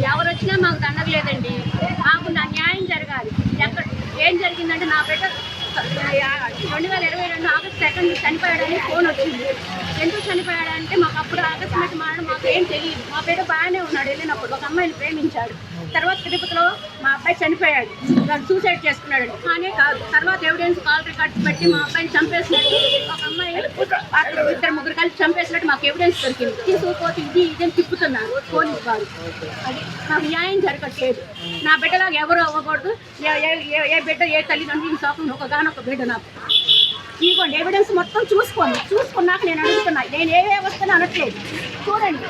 ఎవరు వచ్చినా మాకు దండగలేదండి. మాకు నా న్యాయం జరగాలి. ఎక్కడ ఏం జరిగిందంటే నా బిడ్డ 2022 ఆగస్టు 2 చనిపోయాడని ఫోన్ వచ్చింది. ఎందుకు చనిపోయాడంటే మాకు అప్పుడు ఆకస్మిక మరణం మాకు ఏం తెలియదు. మా బిడ్డ బాగానే ఉన్నాడు. వెళ్ళినప్పుడు ఒక అమ్మాయిని ప్రేమించాడు. తర్వాత తిరుపతిలో మా అబ్బాయి చనిపోయాడు. వాడు సూసైడ్ చేసుకున్నాడు. కానీ కాదు, తర్వాత ఎవిడెన్స్ కాల్ రికార్డ్స్ పెట్టి మా అబ్బాయిని చంపేసినట్టు ఒక అమ్మాయి 2-3 కలిసి చంపేసినట్టు మాకు ఎవిడెన్స్ దొరికింది. తీసుకుపోతే ఇదని తిప్పుతున్నారు పోలీసు వారు. అది మాకు న్యాయం జరగట్లేదు. నా బిడ్డలాగా ఎవరు అవ్వకూడదు. ఏ బిడ్డ ఏ తల్లిదండ్రులు సోకం ఒకగానొక బిడ్డ నాకు. ఇదిగోండి ఎవిడెన్స్ మొత్తం చూసుకున్నాక నేను అడుగుతున్నా. నేను ఏ వస్తున్నా అనట్లేదు. చూడండి,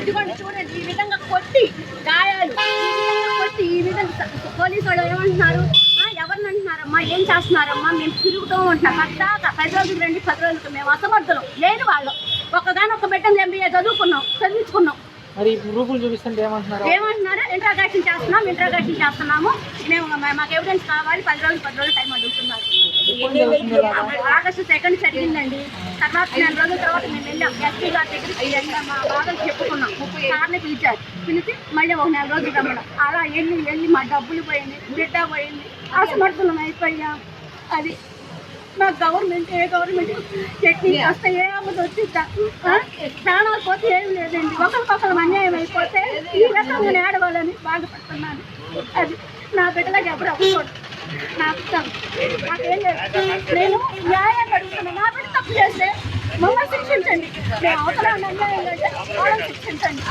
ఇదిగోండి చూడండి. ఈ విధంగా కొట్టి గాయాలు, ఈ విధంగా పోలీసు వాళ్ళు ఏమంటున్నారు, ఎవరిని అంటున్నారమ్మా, ఏం చేస్తున్నారమ్మా, మేము తిరుగుతూ ఉంటున్నాం. పద్దాక 10 రోజులు రండి, 10 రోజులకు మేము అసమర్థులం లేని వాళ్ళం. ఒక్కగానొక్క బిడ్డను MBA చదివించుకున్నాం. మరి ప్రూఫ్లు చూపిస్తుంటే ఏమంటున్నారు, ఇంట్రాగేషన్ చేస్తున్నాము మేము, మాకు ఎవిడెన్స్ కావాలి, 10 రోజులు టైం అడుగుతున్నారు. ఆగస్టు 2 జరిగిందండి. తర్వాత 4 రోజుల తర్వాత మేము వెళ్ళాం ఎస్పీ గారి దగ్గరికి. మా బాధలు చెప్పుకున్నాం. 30 సార్లు పిలిచి మళ్ళీ ఒక 4 రోజులు రమ్మడం. అలా వెళ్ళి మా డబ్బులు పోయింది, బిడ్డ పోయింది, అసమర్థులం అయిపోయాం. అది మా గవర్నమెంట్ ఏ గవర్నమెంట్ టెక్నిక్ వస్తే ఏ అమ్మది వచ్చిద్దా, ప్రాణాలు పోతే ఏమి లేదండి. ఒకరికొకరు అన్యాయం అయిపోతే ఈ రకంగా నేను ఏడవాలని బాధపడుతున్నాను. అది నా బిడ్డలకు ఎవరు అవ్వకూడదు. నాకేం లేదు. నేను న్యాయాన్ని అడుగుతున్నాను. నా బిడ్డ తప్పు చేస్తే మమ్మల్ని శిక్షించండి. మేము అవసరం అన్యాయం అంటే వాళ్ళని శిక్షించండి.